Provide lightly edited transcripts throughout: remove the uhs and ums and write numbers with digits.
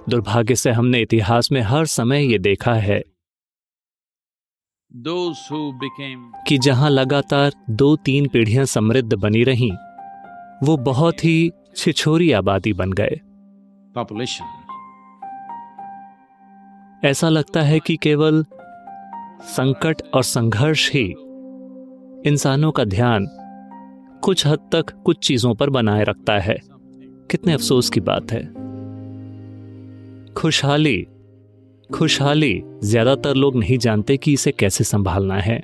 दुर्भाग्य से हमने इतिहास में हर समय ये देखा है कि जहां लगातार 2-3 पीढ़ियां समृद्ध बनी रहीं, वो बहुत ही छिछोरी आबादी बन गए। ऐसा लगता है कि केवल संकट और संघर्ष ही इंसानों का ध्यान कुछ हद तक कुछ चीजों पर बनाए रखता है। कितने अफसोस की बात है। खुशहाली ज्यादातर लोग नहीं जानते कि इसे कैसे संभालना है।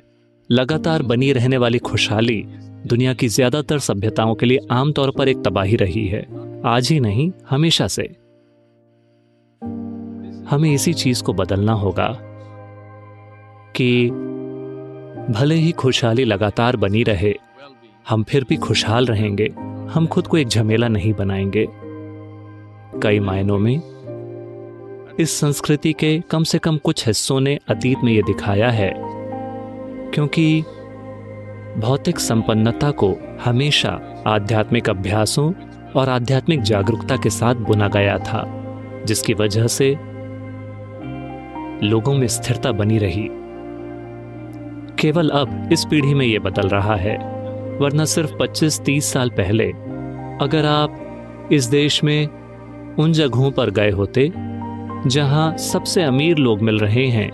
लगातार बनी रहने वाली खुशहाली दुनिया की ज्यादातर सभ्यताओं के लिए आमतौर पर एक तबाही रही है, आज ही नहीं हमेशा से। हमें इसी चीज को बदलना होगा कि भले ही खुशहाली लगातार बनी रहे, हम फिर भी खुशहाल रहेंगे। हम खुद को एक झमेला नहीं बनाएंगे। कई मायनों में इस संस्कृति के कम से कम कुछ हिस्सों ने अतीत में यह दिखाया है, क्योंकि भौतिक संपन्नता को हमेशा आध्यात्मिक अभ्यासों और आध्यात्मिक जागरूकता के साथ बुना गया था, जिसकी वजह से लोगों में स्थिरता बनी रही। केवल अब इस पीढ़ी में यह बदल रहा है, वरना सिर्फ 25-30 साल पहले अगर आप इस देश में उन जगहों पर गए होते जहां सबसे अमीर लोग मिल रहे हैं,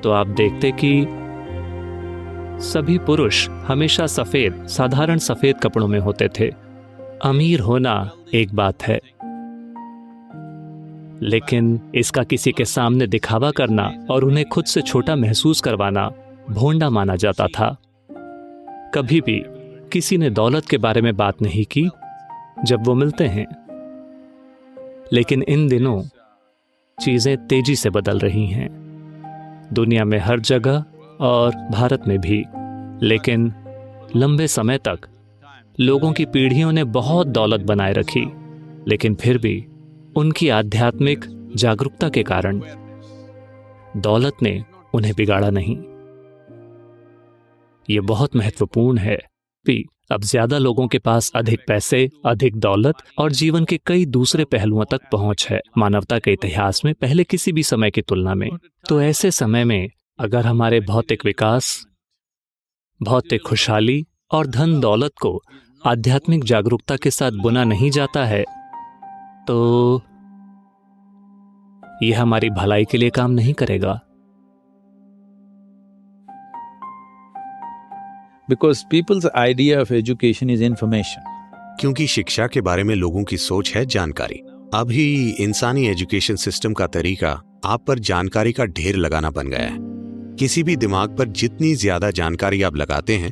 तो आप देखते कि सभी पुरुष हमेशा साधारण सफेद कपड़ों में होते थे। अमीर होना एक बात है, लेकिन इसका किसी के सामने दिखावा करना और उन्हें खुद से छोटा महसूस करवाना भोंडा माना जाता था। कभी भी किसी ने दौलत के बारे में बात नहीं की जब वो मिलते हैं। लेकिन इन दिनों चीजें तेजी से बदल रही हैं, दुनिया में हर जगह और भारत में भी। लेकिन लंबे समय तक लोगों की पीढ़ियों ने बहुत दौलत बनाए रखी, लेकिन फिर भी उनकी आध्यात्मिक जागरूकता के कारण दौलत ने उन्हें बिगाड़ा नहीं। यह बहुत महत्वपूर्ण है कि अब ज्यादा लोगों के पास अधिक पैसे, अधिक दौलत और जीवन के कई दूसरे पहलुओं तक पहुंच है मानवता के इतिहास में पहले किसी भी समय की तुलना में। तो ऐसे समय में अगर हमारे भौतिक विकास, भौतिक खुशहाली और धन दौलत को आध्यात्मिक जागरूकता के साथ बुना नहीं जाता है, तो यह हमारी भलाई के लिए काम नहीं करेगा। Because people's idea of education is information. क्योंकि शिक्षा के बारे में लोगों की सोच है जानकारी। अभी इंसानी एजुकेशन सिस्टम का तरीका आप पर जानकारी का ढेर लगाना बन गया है। किसी भी दिमाग पर जितनी ज्यादा जानकारी आप लगाते हैं,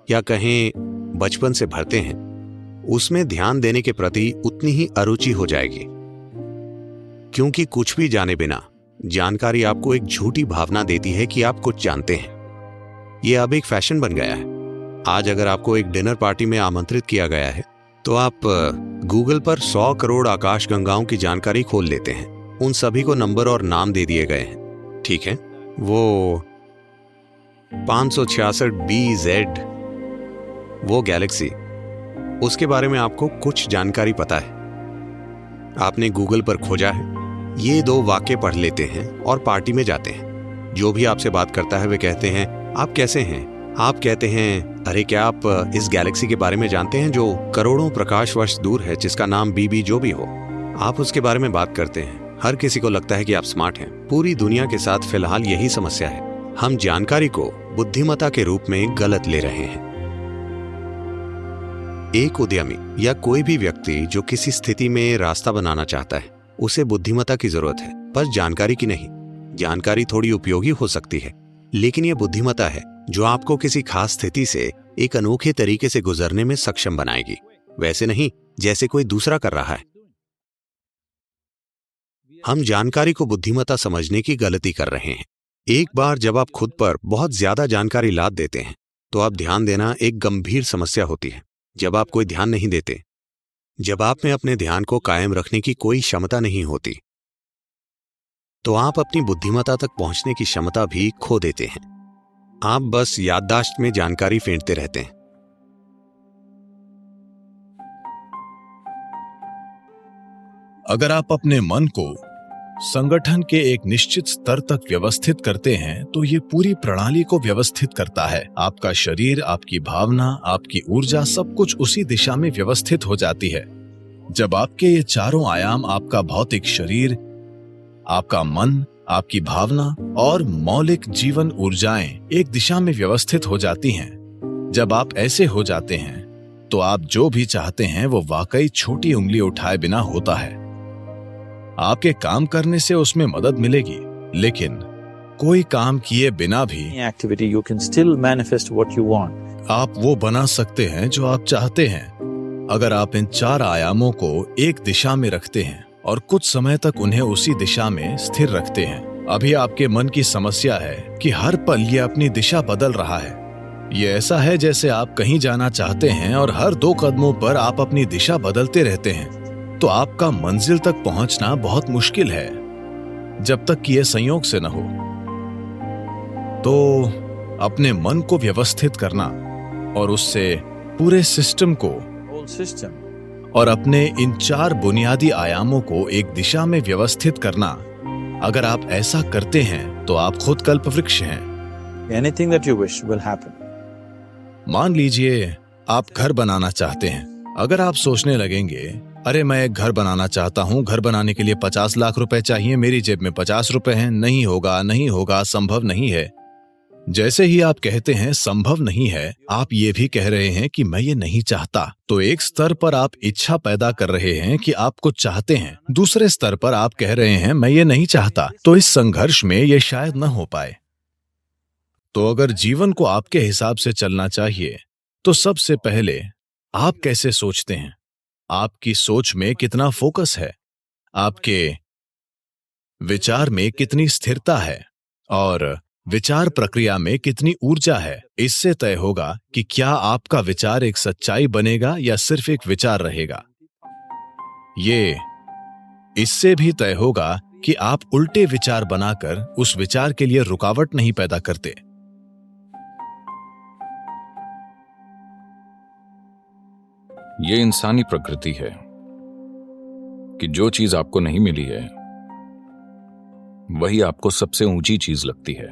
या कहें बचपन से भरते हैं, उसमें ध्यान देने के प्रति उतनी ही अरुचि हो जाएगी। क्योंकि कुछ भी जाने बिना जानकारी आपको एक झूठी भावना देती है कि आप कुछ जानते हैं। यह अब एक फैशन बन गया है। आज अगर आपको एक डिनर पार्टी में आमंत्रित किया गया है, तो आप गूगल पर 100 करोड़ आकाश गंगाओं की जानकारी खोल लेते हैं। उन सभी को नंबर और नाम दे दिए गए हैं। ठीक है, वो 566 BZ, वो गैलेक्सी, उसके बारे में आपको कुछ जानकारी पता है। आपने गूगल पर खोजा है, ये 2 वाक्य पढ़ लेते हैं और पार्टी में जाते हैं। जो भी आपसे बात करता है वे कहते हैं, आप कैसे हैं? आप कहते हैं, अरे क्या आप इस गैलेक्सी के बारे में जानते हैं जो करोड़ों प्रकाश वर्ष दूर है, जिसका नाम BB जो भी हो। आप उसके बारे में बात करते हैं। हर किसी को लगता है कि आप स्मार्ट हैं। पूरी दुनिया के साथ फिलहाल यही समस्या है। हम जानकारी को बुद्धिमत्ता के रूप में गलत ले रहे हैं। एक उद्यमी या कोई भी व्यक्ति जो किसी स्थिति में रास्ता बनाना चाहता है, उसे बुद्धिमत्ता की जरूरत है, पर जानकारी की नहीं। जानकारी थोड़ी उपयोगी हो सकती है, लेकिन यह बुद्धिमत्ता है जो आपको किसी खास स्थिति से एक अनोखे तरीके से गुजरने में सक्षम बनाएगी, वैसे नहीं जैसे कोई दूसरा कर रहा है। हम जानकारी को बुद्धिमत्ता समझने की गलती कर रहे हैं। एक बार जब आप खुद पर बहुत ज्यादा जानकारी लाद देते हैं, तो आप ध्यान देना एक गंभीर समस्या होती है। जब आप कोई ध्यान नहीं देते, जब आप में अपने ध्यान को कायम रखने की कोई क्षमता नहीं होती, तो आप अपनी बुद्धिमत्ता तक पहुंचने की क्षमता भी खो देते हैं। आप बस याददाश्त में जानकारी फेंटते रहते हैं। अगर आप अपने मन को संगठन के एक निश्चित स्तर तक व्यवस्थित करते हैं तो ये पूरी प्रणाली को व्यवस्थित करता है। आपका शरीर, आपकी भावना, आपकी ऊर्जा, सब कुछ उसी दिशा में व्यवस्थित हो जाती है। जब आपके ये चारों आयाम, आपका भौतिक शरीर, आपका मन, आपकी भावना और मौलिक जीवन ऊर्जाएं एक दिशा में व्यवस्थित हो जाती हैं, जब आप ऐसे हो जाते हैं तो आप जो भी चाहते हैं वो वाकई छोटी उंगली उठाए बिना होता है। आपके काम करने से उसमें मदद मिलेगी, लेकिन कोई काम किए बिना भी activity, you can still manifest what you want. आप वो बना सकते हैं जो आप चाहते हैं, अगर आप इन 4 आयामों को एक दिशा में रखते हैं और कुछ समय तक उन्हें उसी दिशा में स्थिर रखते हैं। अभी आपके मन की समस्या है कि हर पल ये अपनी दिशा बदल रहा है। ये ऐसा है जैसे आप कहीं जाना चाहते हैं और हर 2 कदमों पर आप अपनी दिशा बदलते रहते हैं, तो आपका मंजिल तक पहुंचना बहुत मुश्किल है जब तक कि यह संयोग से न हो। तो अपने मन को व्यवस्थित करना और उससे पूरे सिस्टम को और अपने इन 4 बुनियादी आयामों को एक दिशा में व्यवस्थित करना, अगर आप ऐसा करते हैं तो आप खुद कल्पवृक्ष हैं। Anything that you wish will happen. मान लीजिए आप घर बनाना चाहते हैं। अगर आप सोचने लगेंगे, अरे मैं एक घर बनाना चाहता हूँ, घर बनाने के लिए 50 लाख रुपए चाहिए, मेरी जेब में 50 रुपए हैं, नहीं होगा, नहीं होगा, संभव नहीं है। जैसे ही आप कहते हैं संभव नहीं है, आप ये भी कह रहे हैं कि मैं ये नहीं चाहता। तो एक स्तर पर आप इच्छा पैदा कर रहे हैं कि आप कुछ चाहते हैं, दूसरे स्तर पर आप कह रहे हैं मैं ये नहीं चाहता। तो इस संघर्ष में ये शायद न हो पाए। तो अगर जीवन को आपके हिसाब से चलना चाहिए तो सबसे पहले आप कैसे सोचते हैं, आपकी सोच में कितना फोकस है, आपके विचार में कितनी स्थिरता है और विचार प्रक्रिया में कितनी ऊर्जा है, इससे तय होगा कि क्या आपका विचार एक सच्चाई बनेगा या सिर्फ एक विचार रहेगा। ये इससे भी तय होगा कि आप उल्टे विचार बनाकर उस विचार के लिए रुकावट नहीं पैदा करते। ये इंसानी प्रकृति है कि जो चीज आपको नहीं मिली है वही आपको सबसे ऊंची चीज लगती है।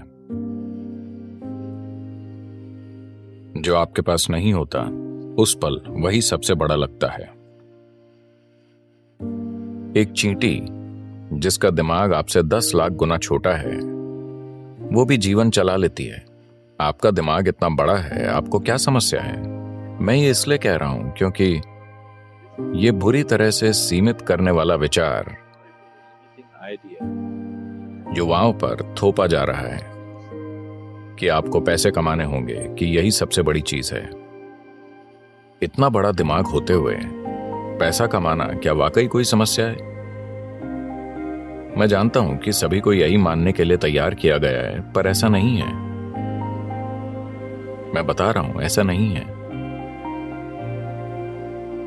जो आपके पास नहीं होता उस पल वही सबसे बड़ा लगता है। एक चींटी जिसका दिमाग आपसे 10 लाख गुना छोटा है वो भी जीवन चला लेती है। आपका दिमाग इतना बड़ा है, आपको क्या समस्या है? मैं ये इसलिए कह रहा हूं क्योंकि ये बुरी तरह से सीमित करने वाला विचार युवाओं पर थोपा जा रहा है कि आपको पैसे कमाने होंगे, कि यही सबसे बड़ी चीज है। इतना बड़ा दिमाग होते हुए पैसा कमाना क्या वाकई कोई समस्या है? मैं जानता हूं कि सभी को यही मानने के लिए तैयार किया गया है, पर ऐसा नहीं है। मैं बता रहा हूं, ऐसा नहीं है।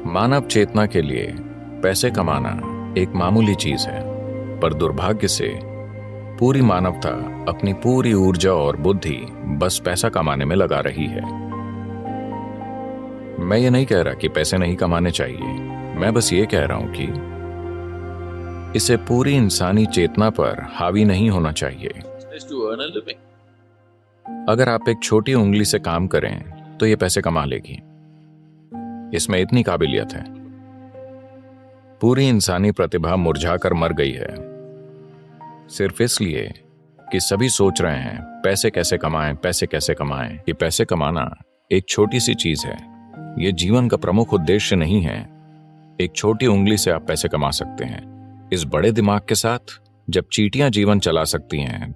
मानव चेतना के लिए पैसे कमाना एक मामूली चीज है, पर दुर्भाग्य से पूरी मानवता अपनी पूरी ऊर्जा और बुद्धि बस पैसा कमाने में लगा रही है। मैं ये नहीं कह रहा कि पैसे नहीं कमाने चाहिए, मैं बस ये कह रहा हूं कि इसे पूरी इंसानी चेतना पर हावी नहीं होना चाहिए। अगर आप एक छोटी उंगली से काम करें तो ये पैसे कमा लेगी, इसमें इतनी काबिलियत है। पूरी इंसानी प्रतिभा मुरझाकर मर गई है सिर्फ इसलिए कि सभी सोच रहे हैं पैसे कैसे कमाएं, पैसे कैसे कमाएं। ये पैसे कमाना एक छोटी सी चीज है, ये जीवन का प्रमुख उद्देश्य नहीं है। एक छोटी उंगली से आप पैसे कमा सकते हैं। इस बड़े दिमाग के साथ जब चींटियां जीवन चला सकती हैं,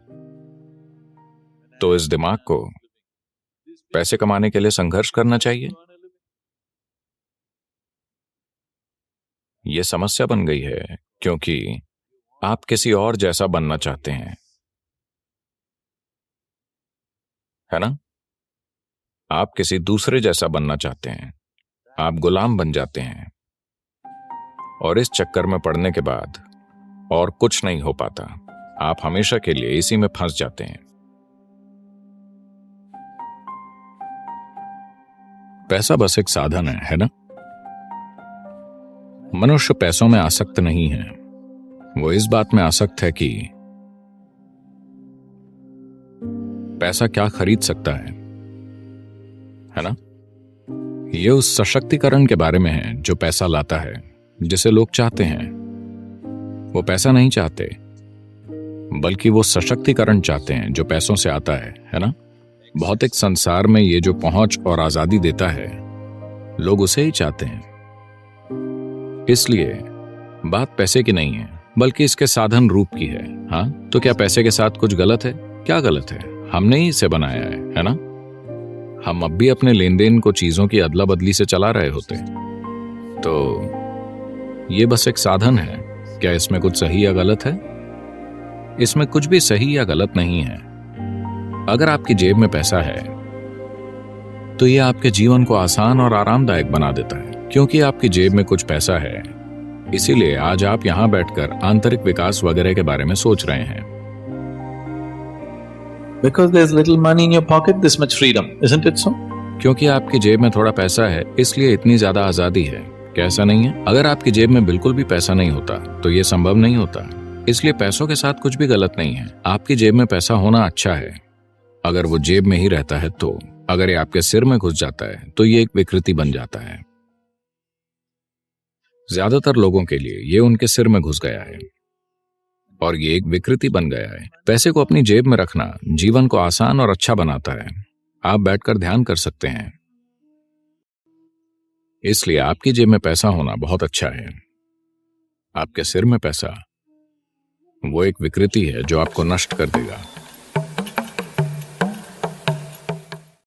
तो इस दिमाग को पैसे कमाने के लिए संघर्ष करना चाहिए। यह समस्या बन गई है क्योंकि आप किसी और जैसा बनना चाहते हैं, है ना? आप किसी दूसरे जैसा बनना चाहते हैं, आप गुलाम बन जाते हैं और इस चक्कर में पड़ने के बाद और कुछ नहीं हो पाता। आप हमेशा के लिए इसी में फंस जाते हैं। पैसा बस एक साधन है ना? मनुष्य पैसों में आसक्त नहीं है। वो इस बात में आसक्त है कि पैसा क्या खरीद सकता है ना? ये उस सशक्तिकरण के बारे में है जो पैसा लाता है, जिसे लोग चाहते हैं। वो पैसा नहीं चाहते, बल्कि वो सशक्तिकरण चाहते हैं जो पैसों से आता है ना? भौतिक संसार में ये जो पहुंच और आजादी देता है, लोग उसे ही चाहते हैं। इसलिए बात पैसे की नहीं है, बल्कि इसके साधन रूप की है। हाँ, तो क्या पैसे के साथ कुछ गलत है? क्या गलत है? हमने ही इसे बनाया है ना? हम अब भी अपने लेन देन को चीजों की अदला बदली से चला रहे होते। तो ये बस एक साधन है। क्या इसमें कुछ सही या गलत है? इसमें कुछ भी सही या गलत नहीं है। अगर आपकी जेब में पैसा है तो ये आपके जीवन को आसान और आरामदायक बना देता है, क्योंकि आपकी जेब में कुछ पैसा है। इसीलिए आज आप यहां बैठकर आंतरिक विकास वगैरह के बारे में सोच रहे हैं। Because there's little money in your pocket, this much freedom, isn't it so? क्योंकि आपकी जेब में थोड़ा पैसा है, इसलिए इतनी ज्यादा आजादी है। कैसा नहीं है? अगर आपकी जेब में बिल्कुल भी पैसा नहीं होता तो ये संभव नहीं होता। इसलिए पैसों के साथ कुछ भी गलत नहीं है। आपकी जेब में पैसा होना अच्छा है, अगर वो जेब में ही रहता है तो। अगर ये आपके सिर में घुस जाता है तो ये एक विकृति बन जाता है। ज्यादातर लोगों के लिए ये उनके सिर में घुस गया है और ये एक विकृति बन गया है। पैसे को अपनी जेब में रखना जीवन को आसान और अच्छा बनाता है। आप बैठकर ध्यान कर सकते हैं। इसलिए आपकी जेब में पैसा होना बहुत अच्छा है। आपके सिर में पैसा वो एक विकृति है जो आपको नष्ट कर देगा।